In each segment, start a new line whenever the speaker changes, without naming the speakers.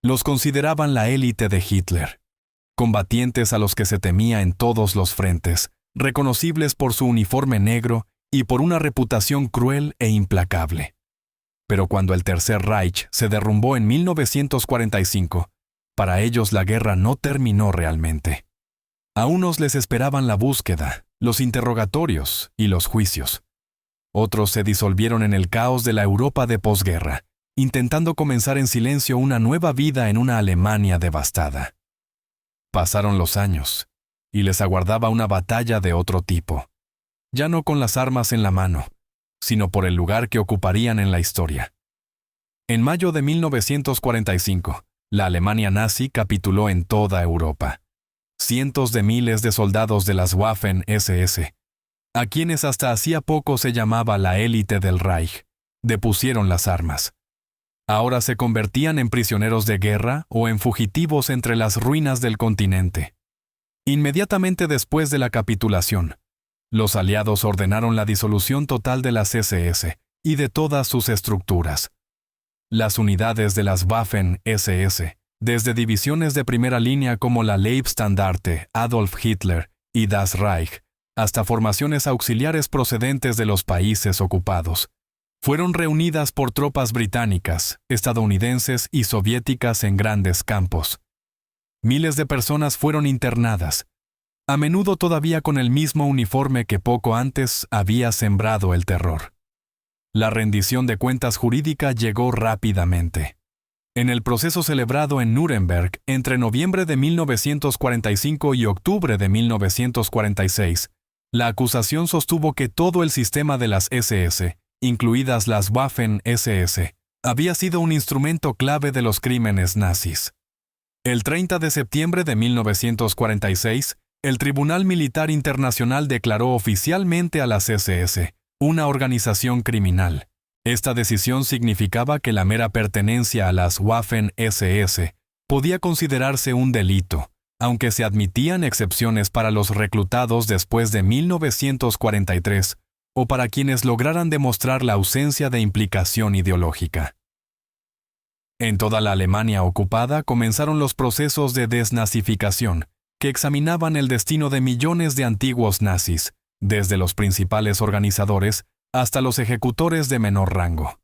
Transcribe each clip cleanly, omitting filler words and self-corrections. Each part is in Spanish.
Los consideraban la élite de Hitler, combatientes a los que se temía en todos los frentes, reconocibles por su uniforme negro y por una reputación cruel e implacable. Pero cuando el Tercer Reich se derrumbó en 1945, para ellos la guerra no terminó realmente. A unos les esperaban la búsqueda, los interrogatorios y los juicios. Otros se disolvieron en el caos de la Europa de posguerra, intentando comenzar en silencio una nueva vida en una Alemania devastada. Pasaron los años, y les aguardaba una batalla de otro tipo, ya no con las armas en la mano, sino por el lugar que ocuparían en la historia. En mayo de 1945, la Alemania nazi capituló en toda Europa. Cientos de miles de soldados de las Waffen-SS, a quienes hasta hacía poco se llamaba la élite del Reich, depusieron las armas. Ahora se convertían en prisioneros de guerra o en fugitivos entre las ruinas del continente. Inmediatamente después de la capitulación, los aliados ordenaron la disolución total de las SS y de todas sus estructuras. Las unidades de las Waffen-SS, desde divisiones de primera línea como la Leibstandarte, Adolf Hitler y Das Reich, hasta formaciones auxiliares procedentes de los países ocupados, fueron reunidas por tropas británicas, estadounidenses y soviéticas en grandes campos. Miles de personas fueron internadas, a menudo todavía con el mismo uniforme que poco antes había sembrado el terror. La rendición de cuentas jurídica llegó rápidamente. En el proceso celebrado en Nuremberg entre noviembre de 1945 y octubre de 1946, la acusación sostuvo que todo el sistema de las SS, incluidas las Waffen-SS, había sido un instrumento clave de los crímenes nazis. El 30 de septiembre de 1946, el Tribunal Militar Internacional declaró oficialmente a las SS una organización criminal. Esta decisión significaba que la mera pertenencia a las Waffen-SS podía considerarse un delito, aunque se admitían excepciones para los reclutados después de 1943 o para quienes lograran demostrar la ausencia de implicación ideológica. En toda la Alemania ocupada comenzaron los procesos de desnazificación, que examinaban el destino de millones de antiguos nazis, desde los principales organizadores hasta los ejecutores de menor rango.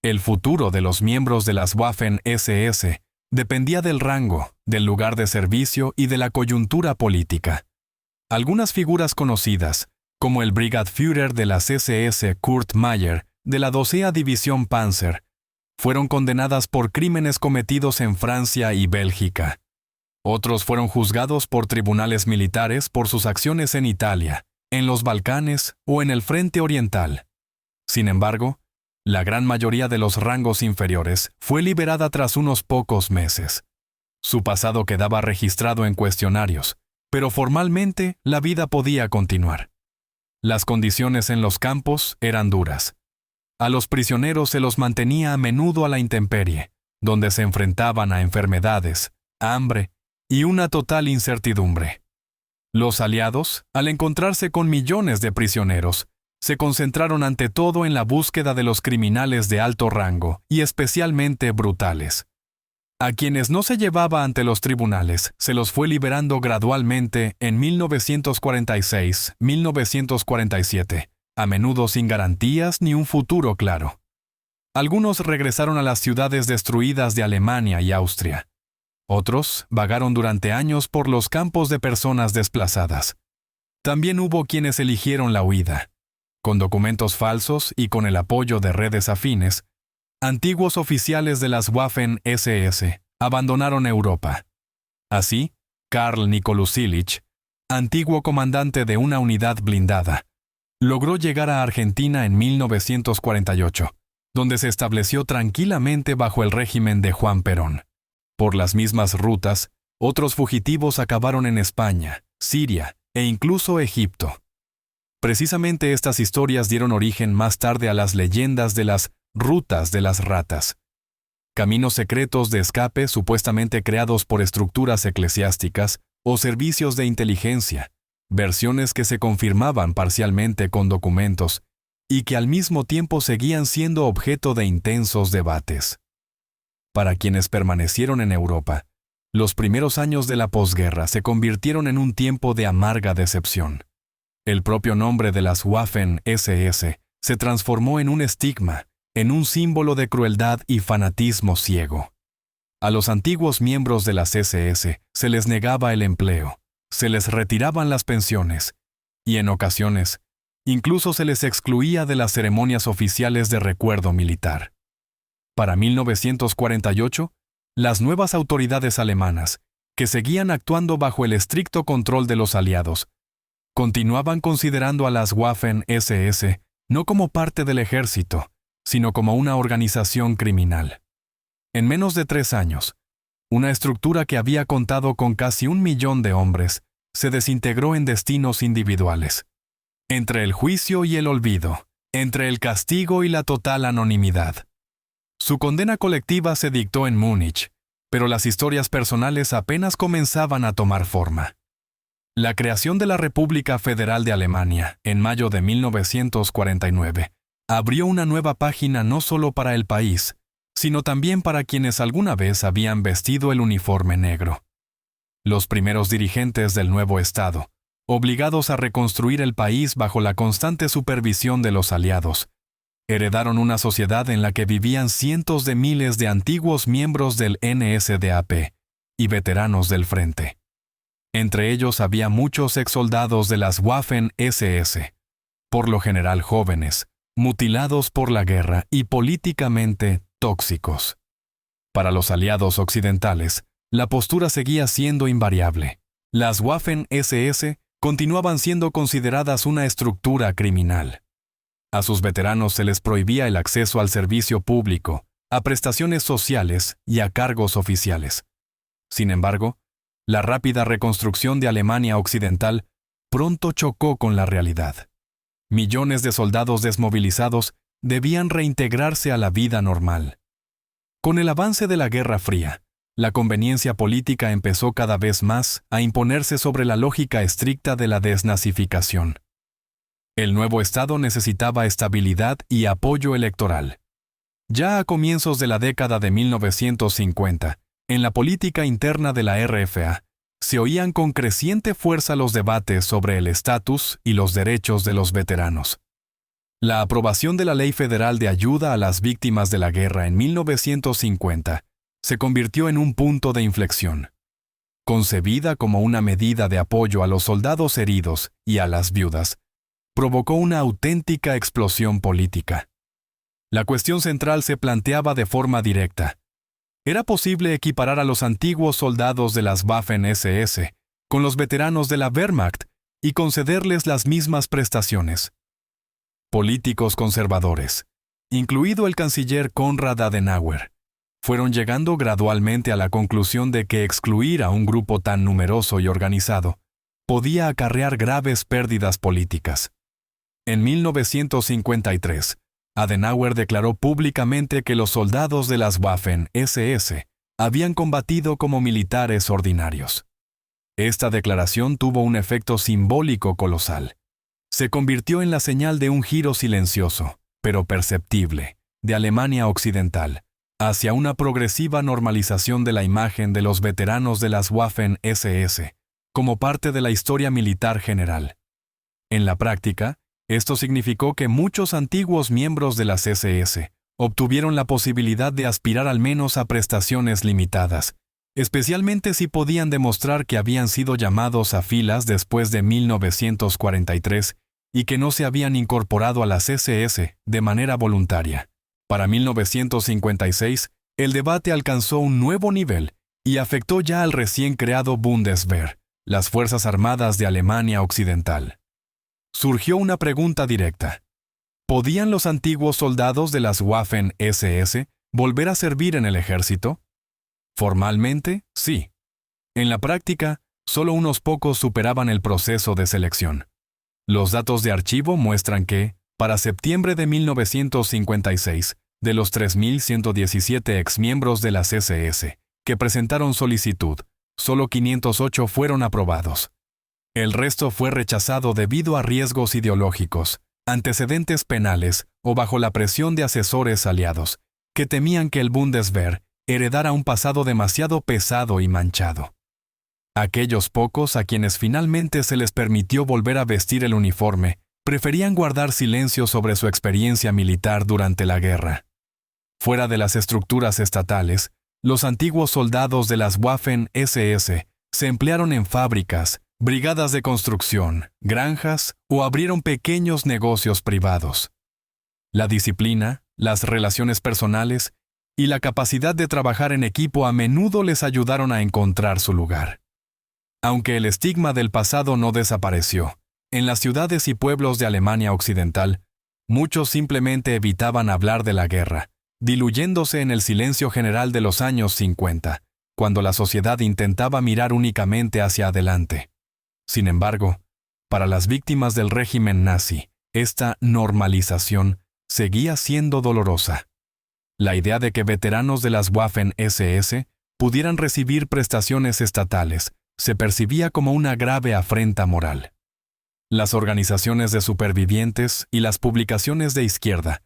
El futuro de los miembros de las Waffen-SS dependía del rango, del lugar de servicio y de la coyuntura política. Algunas figuras conocidas, como el Brigadführer de las SS Kurt Meyer, de la 12ª División Panzer, fueron condenadas por crímenes cometidos en Francia y Bélgica. Otros fueron juzgados por tribunales militares por sus acciones en Italia, en los Balcanes o en el Frente Oriental. Sin embargo, la gran mayoría de los rangos inferiores fue liberada tras unos pocos meses. Su pasado quedaba registrado en cuestionarios, pero formalmente la vida podía continuar. Las condiciones en los campos eran duras. A los prisioneros se los mantenía a menudo a la intemperie, donde se enfrentaban a enfermedades, hambre y una total incertidumbre. Los aliados, al encontrarse con millones de prisioneros, se concentraron ante todo en la búsqueda de los criminales de alto rango y especialmente brutales. A quienes no se llevaba ante los tribunales, se los fue liberando gradualmente en 1946-1947, a menudo sin garantías ni un futuro claro. Algunos regresaron a las ciudades destruidas de Alemania y Austria. Otros vagaron durante años por los campos de personas desplazadas. También hubo quienes eligieron la huida. Con documentos falsos y con el apoyo de redes afines, antiguos oficiales de las Waffen-SS abandonaron Europa. Así, Karl Nikolusilic, antiguo comandante de una unidad blindada, logró llegar a Argentina en 1948, donde se estableció tranquilamente bajo el régimen de Juan Perón. Por las mismas rutas, otros fugitivos acabaron en España, Siria e incluso Egipto. Precisamente estas historias dieron origen más tarde a las leyendas de las rutas de las ratas. Caminos secretos de escape supuestamente creados por estructuras eclesiásticas o servicios de inteligencia, versiones que se confirmaban parcialmente con documentos y que al mismo tiempo seguían siendo objeto de intensos debates. Para quienes permanecieron en Europa, los primeros años de la posguerra se convirtieron en un tiempo de amarga decepción. El propio nombre de las Waffen-SS se transformó en un estigma, en un símbolo de crueldad y fanatismo ciego. A los antiguos miembros de las SS se les negaba el empleo, se les retiraban las pensiones y, en ocasiones, incluso se les excluía de las ceremonias oficiales de recuerdo militar. Para 1948, las nuevas autoridades alemanas, que seguían actuando bajo el estricto control de los aliados, continuaban considerando a las Waffen-SS no como parte del ejército, sino como una organización criminal. En menos de 3 años, una estructura que había contado con casi 1 millón de hombres se desintegró en destinos individuales. Entre el juicio y el olvido, entre el castigo y la total anonimidad. Su condena colectiva se dictó en Múnich, pero las historias personales apenas comenzaban a tomar forma. La creación de la República Federal de Alemania, en mayo de 1949, abrió una nueva página no solo para el país, sino también para quienes alguna vez habían vestido el uniforme negro. Los primeros dirigentes del nuevo Estado, obligados a reconstruir el país bajo la constante supervisión de los aliados, heredaron una sociedad en la que vivían cientos de miles de antiguos miembros del NSDAP y veteranos del frente. Entre ellos había muchos exsoldados de las Waffen-SS, por lo general jóvenes, mutilados por la guerra y políticamente tóxicos. Para los aliados occidentales, la postura seguía siendo invariable. Las Waffen-SS continuaban siendo consideradas una estructura criminal. A sus veteranos se les prohibía el acceso al servicio público, a prestaciones sociales y a cargos oficiales. Sin embargo, la rápida reconstrucción de Alemania Occidental pronto chocó con la realidad. Millones de soldados desmovilizados debían reintegrarse a la vida normal. Con el avance de la Guerra Fría, la conveniencia política empezó cada vez más a imponerse sobre la lógica estricta de la desnazificación. El nuevo Estado necesitaba estabilidad y apoyo electoral. Ya a comienzos de la década de 1950, en la política interna de la RFA, se oían con creciente fuerza los debates sobre el estatus y los derechos de los veteranos. La aprobación de la Ley Federal de Ayuda a las Víctimas de la Guerra en 1950 se convirtió en un punto de inflexión. Concebida como una medida de apoyo a los soldados heridos y a las viudas, provocó una auténtica explosión política. La cuestión central se planteaba de forma directa. ¿Era posible equiparar a los antiguos soldados de las Waffen-SS con los veteranos de la Wehrmacht y concederles las mismas prestaciones? Políticos conservadores, incluido el canciller Konrad Adenauer, fueron llegando gradualmente a la conclusión de que excluir a un grupo tan numeroso y organizado podía acarrear graves pérdidas políticas. En 1953, Adenauer declaró públicamente que los soldados de las Waffen-SS habían combatido como militares ordinarios. Esta declaración tuvo un efecto simbólico colosal. Se convirtió en la señal de un giro silencioso, pero perceptible, de Alemania Occidental, hacia una progresiva normalización de la imagen de los veteranos de las Waffen-SS, como parte de la historia militar general. En la práctica, esto significó que muchos antiguos miembros de las SS obtuvieron la posibilidad de aspirar al menos a prestaciones limitadas, especialmente si podían demostrar que habían sido llamados a filas después de 1943 y que no se habían incorporado a las SS de manera voluntaria. Para 1956, el debate alcanzó un nuevo nivel y afectó ya al recién creado Bundeswehr, las Fuerzas Armadas de Alemania Occidental. Surgió una pregunta directa. ¿Podían los antiguos soldados de las Waffen-SS volver a servir en el ejército? Formalmente, sí. En la práctica, solo unos pocos superaban el proceso de selección. Los datos de archivo muestran que, para septiembre de 1956, de los 3.117 exmiembros de las SS que presentaron solicitud, solo 508 fueron aprobados. El resto fue rechazado debido a riesgos ideológicos, antecedentes penales o bajo la presión de asesores aliados, que temían que el Bundeswehr heredara un pasado demasiado pesado y manchado. Aquellos pocos a quienes finalmente se les permitió volver a vestir el uniforme preferían guardar silencio sobre su experiencia militar durante la guerra. Fuera de las estructuras estatales, los antiguos soldados de las Waffen-SS se emplearon en fábricas, brigadas de construcción, granjas o abrieron pequeños negocios privados. La disciplina, las relaciones personales y la capacidad de trabajar en equipo a menudo les ayudaron a encontrar su lugar. Aunque el estigma del pasado no desapareció, en las ciudades y pueblos de Alemania Occidental, muchos simplemente evitaban hablar de la guerra, diluyéndose en el silencio general de los años 50, cuando la sociedad intentaba mirar únicamente hacia adelante. Sin embargo, para las víctimas del régimen nazi, esta normalización seguía siendo dolorosa. La idea de que veteranos de las Waffen-SS pudieran recibir prestaciones estatales se percibía como una grave afrenta moral. Las organizaciones de supervivientes y las publicaciones de izquierda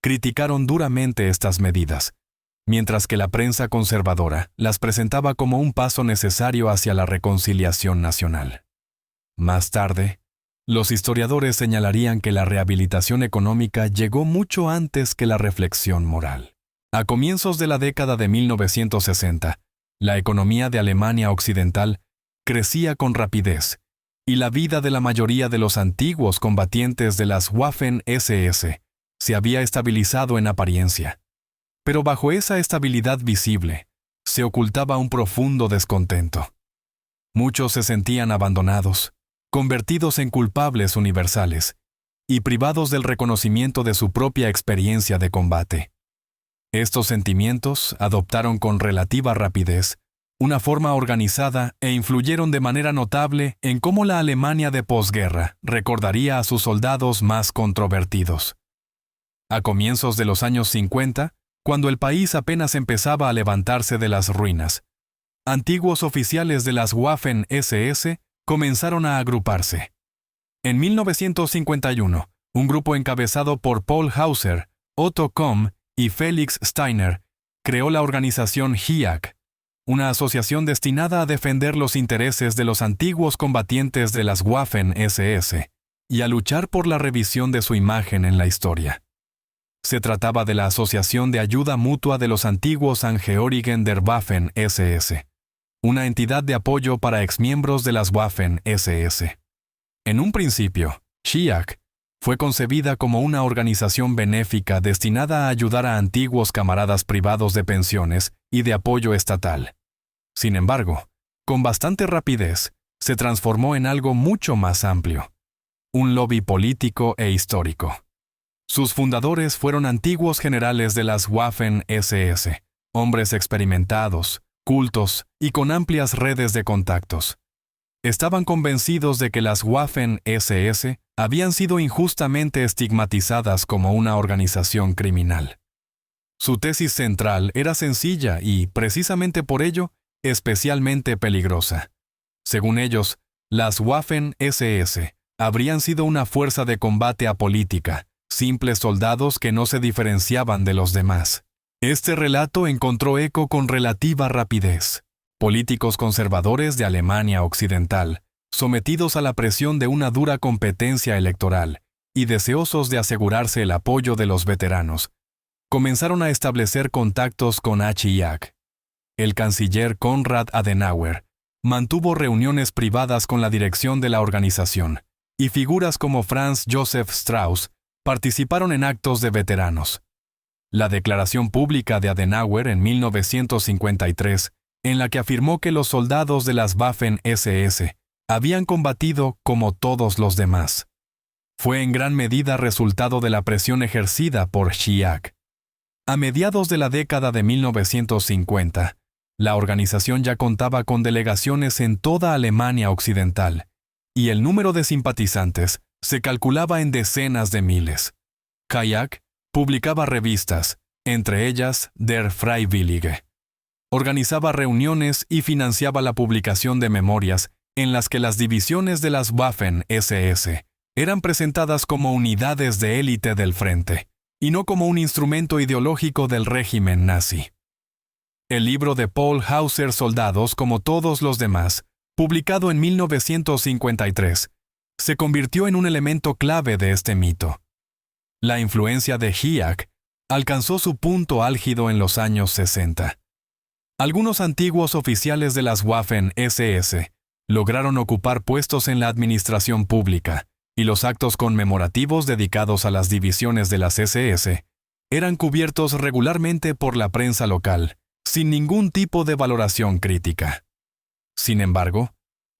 criticaron duramente estas medidas, mientras que la prensa conservadora las presentaba como un paso necesario hacia la reconciliación nacional. Más tarde, los historiadores señalarían que la rehabilitación económica llegó mucho antes que la reflexión moral. A comienzos de la década de 1960, la economía de Alemania Occidental crecía con rapidez, y la vida de la mayoría de los antiguos combatientes de las Waffen-SS se había estabilizado en apariencia. Pero bajo esa estabilidad visible, se ocultaba un profundo descontento. Muchos se sentían abandonados, convertidos en culpables universales, y privados del reconocimiento de su propia experiencia de combate. Estos sentimientos adoptaron con relativa rapidez una forma organizada e influyeron de manera notable en cómo la Alemania de posguerra recordaría a sus soldados más controvertidos. A comienzos de los años 50, cuando el país apenas empezaba a levantarse de las ruinas, antiguos oficiales de las Waffen-SS comenzaron a agruparse. En 1951, un grupo encabezado por Paul Hauser, Otto Komm y Felix Steiner creó la organización HIAC, una asociación destinada a defender los intereses de los antiguos combatientes de las Waffen-SS y a luchar por la revisión de su imagen en la historia. Se trataba de la Asociación de Ayuda Mutua de los Antiguos Angehörigen der Waffen-SS, una entidad de apoyo para exmiembros de las Waffen-SS. En un principio, HIAC fue concebida como una organización benéfica destinada a ayudar a antiguos camaradas privados de pensiones y de apoyo estatal. Sin embargo, con bastante rapidez, se transformó en algo mucho más amplio, un lobby político e histórico. Sus fundadores fueron antiguos generales de las Waffen-SS, hombres experimentados, cultos y con amplias redes de contactos. Estaban convencidos de que las Waffen-SS habían sido injustamente estigmatizadas como una organización criminal. Su tesis central era sencilla y, precisamente por ello, especialmente peligrosa. Según ellos, las Waffen-SS habrían sido una fuerza de combate apolítica, simples soldados que no se diferenciaban de los demás. Este relato encontró eco con relativa rapidez. Políticos conservadores de Alemania Occidental, sometidos a la presión de una dura competencia electoral y deseosos de asegurarse el apoyo de los veteranos, comenzaron a establecer contactos con HIAC. El canciller Konrad Adenauer mantuvo reuniones privadas con la dirección de la organización, y figuras como Franz Josef Strauss participaron en actos de veteranos. La declaración pública de Adenauer en 1953, en la que afirmó que los soldados de las Waffen-SS habían combatido como todos los demás, fue en gran medida resultado de la presión ejercida por HIAC. A mediados de la década de 1950, la organización ya contaba con delegaciones en toda Alemania Occidental, y el número de simpatizantes se calculaba en decenas de miles. HIAC publicaba revistas, entre ellas Der Freiwillige. Organizaba reuniones y financiaba la publicación de memorias en las que las divisiones de las Waffen-SS eran presentadas como unidades de élite del frente, y no como un instrumento ideológico del régimen nazi. El libro de Paul Hauser Soldados como todos los demás, publicado en 1953, se convirtió en un elemento clave de este mito. La influencia de HIAC alcanzó su punto álgido en los años 60. Algunos antiguos oficiales de las Waffen-SS lograron ocupar puestos en la administración pública, y los actos conmemorativos dedicados a las divisiones de las SS eran cubiertos regularmente por la prensa local, sin ningún tipo de valoración crítica. Sin embargo,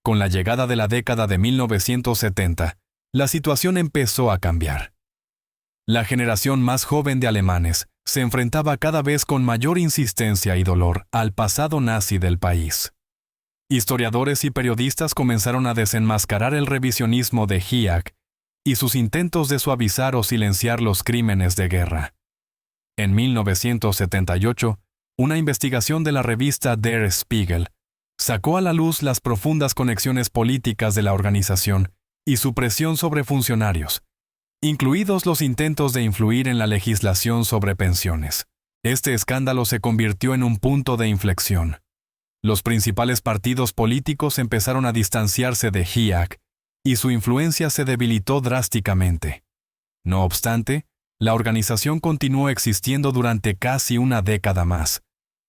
con la llegada de la década de 1970, la situación empezó a cambiar. La generación más joven de alemanes se enfrentaba cada vez con mayor insistencia y dolor al pasado nazi del país. Historiadores y periodistas comenzaron a desenmascarar el revisionismo de HIAC y sus intentos de suavizar o silenciar los crímenes de guerra. En 1978, una investigación de la revista Der Spiegel sacó a la luz las profundas conexiones políticas de la organización y su presión sobre funcionarios, incluidos los intentos de influir en la legislación sobre pensiones. Este escándalo se convirtió en un punto de inflexión. Los principales partidos políticos empezaron a distanciarse de HIAC y su influencia se debilitó drásticamente. No obstante, la organización continuó existiendo durante casi una década más,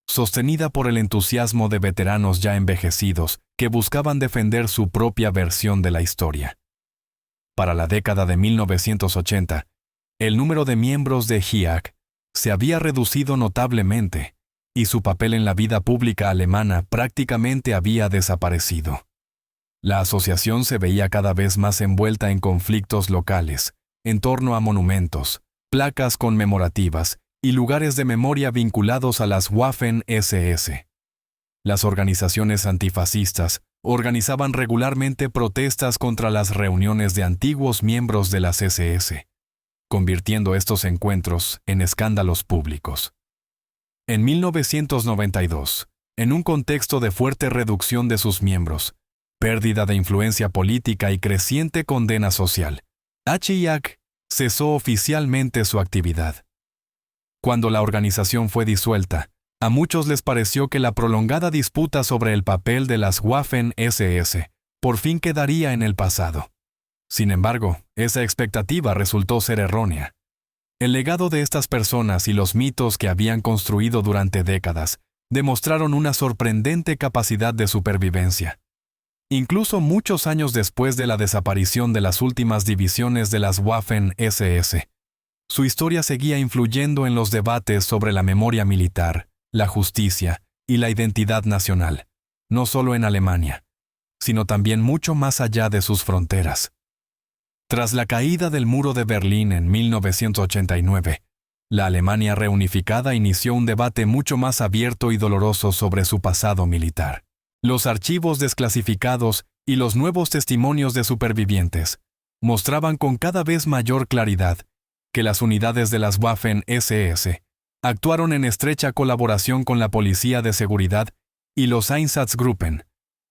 sostenida por el entusiasmo de veteranos ya envejecidos que buscaban defender su propia versión de la historia. Para la década de 1980, el número de miembros de HIAC se había reducido notablemente, y su papel en la vida pública alemana prácticamente había desaparecido. La asociación se veía cada vez más envuelta en conflictos locales, en torno a monumentos, placas conmemorativas y lugares de memoria vinculados a las Waffen-SS. Las organizaciones antifascistas organizaban regularmente protestas contra las reuniones de antiguos miembros de las SS, convirtiendo estos encuentros en escándalos públicos. En 1992, en un contexto de fuerte reducción de sus miembros, pérdida de influencia política y creciente condena social, HIAC cesó oficialmente su actividad. Cuando la organización fue disuelta, a muchos les pareció que la prolongada disputa sobre el papel de las Waffen-SS por fin quedaría en el pasado. Sin embargo, esa expectativa resultó ser errónea. El legado de estas personas y los mitos que habían construido durante décadas demostraron una sorprendente capacidad de supervivencia. Incluso muchos años después de la desaparición de las últimas divisiones de las Waffen-SS, su historia seguía influyendo en los debates sobre la memoria militar, la justicia y la identidad nacional, no solo en Alemania, sino también mucho más allá de sus fronteras. Tras la caída del muro de Berlín en 1989, la Alemania reunificada inició un debate mucho más abierto y doloroso sobre su pasado militar. Los archivos desclasificados y los nuevos testimonios de supervivientes mostraban con cada vez mayor claridad que las unidades de las Waffen-SS actuaron en estrecha colaboración con la Policía de Seguridad y los Einsatzgruppen,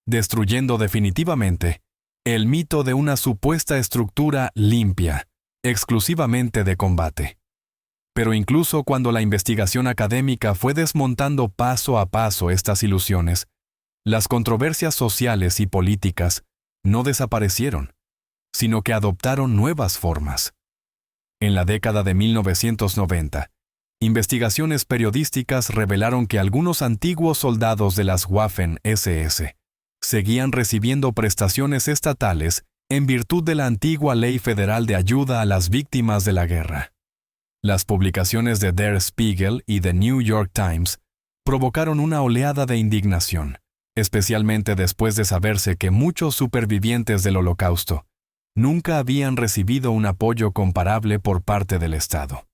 destruyendo definitivamente el mito de una supuesta estructura limpia, exclusivamente de combate. Pero incluso cuando la investigación académica fue desmontando paso a paso estas ilusiones, las controversias sociales y políticas no desaparecieron, sino que adoptaron nuevas formas. En la década de 1990, investigaciones periodísticas revelaron que algunos antiguos soldados de las Waffen-SS seguían recibiendo prestaciones estatales en virtud de la antigua Ley Federal de Ayuda a las Víctimas de la Guerra. Las publicaciones de Der Spiegel y The New York Times provocaron una oleada de indignación, especialmente después de saberse que muchos supervivientes del Holocausto nunca habían recibido un apoyo comparable por parte del Estado.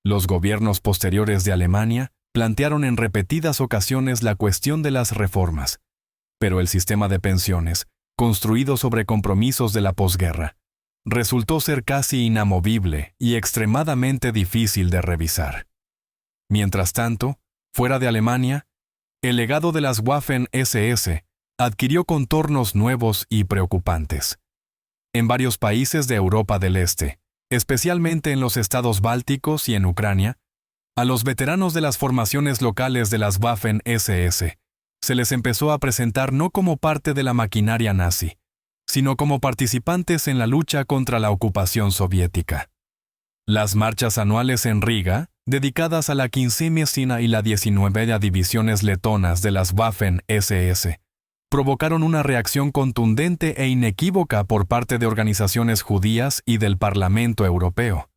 Los gobiernos posteriores de Alemania plantearon en repetidas ocasiones la cuestión de las reformas, pero el sistema de pensiones, construido sobre compromisos de la posguerra, resultó ser casi inamovible y extremadamente difícil de revisar. Mientras tanto, fuera de Alemania, el legado de las Waffen-SS adquirió contornos nuevos y preocupantes. En varios países de Europa del Este, especialmente en los estados bálticos y en Ucrania, A los veteranos de las formaciones locales de las Waffen-SS se les empezó a presentar no como parte de la maquinaria nazi, sino como participantes en la lucha contra la ocupación soviética. Las marchas anuales en Riga, dedicadas a la 15ª y la 19ª divisiones letonas de las Waffen-SS, provocaron una reacción contundente e inequívoca por parte de organizaciones judías y del Parlamento Europeo.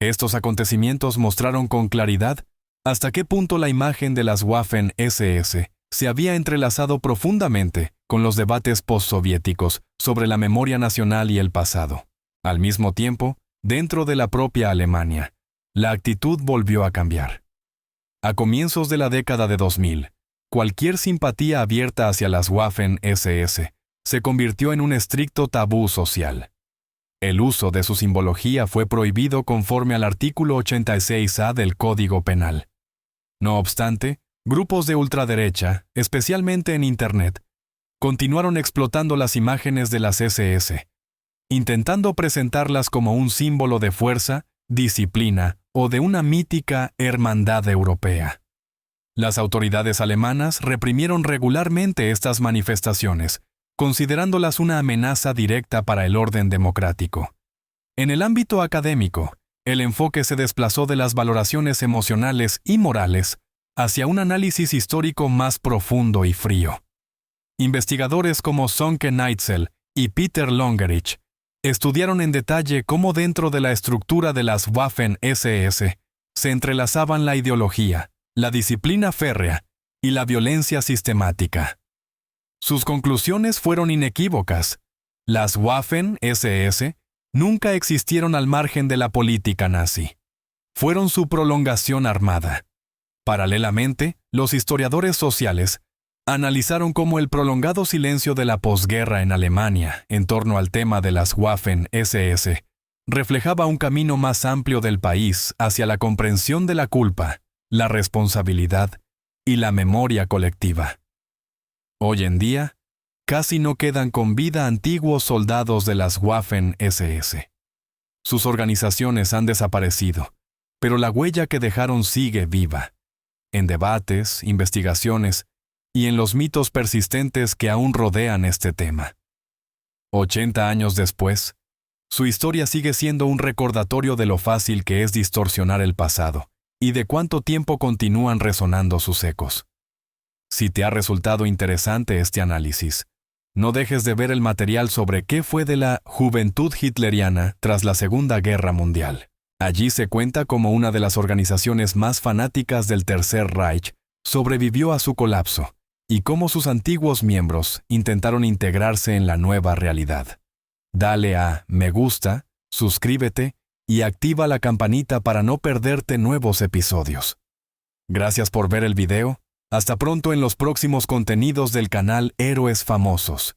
Estos acontecimientos mostraron con claridad hasta qué punto la imagen de las Waffen-SS se había entrelazado profundamente con los debates postsoviéticos sobre la memoria nacional y el pasado. Al mismo tiempo, dentro de la propia Alemania, la actitud volvió a cambiar. A comienzos de la década de 2000, cualquier simpatía abierta hacia las Waffen-SS se convirtió en un estricto tabú social. El uso de su simbología fue prohibido conforme al artículo 86A del Código Penal. No obstante, grupos de ultraderecha, especialmente en Internet, continuaron explotando las imágenes de las SS, intentando presentarlas como un símbolo de fuerza, disciplina o de una mítica hermandad europea. Las autoridades alemanas reprimieron regularmente estas manifestaciones, considerándolas una amenaza directa para el orden democrático. En el ámbito académico, el enfoque se desplazó de las valoraciones emocionales y morales hacia un análisis histórico más profundo y frío. Investigadores como Sönke Neitzel y Peter Longerich estudiaron en detalle cómo dentro de la estructura de las Waffen-SS se entrelazaban la ideología, la disciplina férrea y la violencia sistemática. Sus conclusiones fueron inequívocas. Las Waffen-SS nunca existieron al margen de la política nazi. Fueron su prolongación armada. Paralelamente, los historiadores sociales analizaron cómo el prolongado silencio de la posguerra en Alemania en torno al tema de las Waffen-SS reflejaba un camino más amplio del país hacia la comprensión de la culpa, la responsabilidad y la memoria colectiva. Hoy en día, casi no quedan con vida antiguos soldados de las Waffen-SS. Sus organizaciones han desaparecido, pero la huella que dejaron sigue viva, en debates, investigaciones y en los mitos persistentes que aún rodean este tema. 80 años después, su historia sigue siendo un recordatorio de lo fácil que es distorsionar el pasado y de cuánto tiempo continúan resonando sus ecos. Si te ha resultado interesante este análisis, no dejes de ver el material sobre qué fue de la juventud hitleriana tras la Segunda Guerra Mundial. Allí se cuenta cómo una de las organizaciones más fanáticas del Tercer Reich sobrevivió a su colapso y cómo sus antiguos miembros intentaron integrarse en la nueva realidad. Dale a me gusta, suscríbete y activa la campanita para no perderte nuevos episodios. Gracias por ver el video. Hasta pronto en los próximos contenidos del canal Héroes Famosos.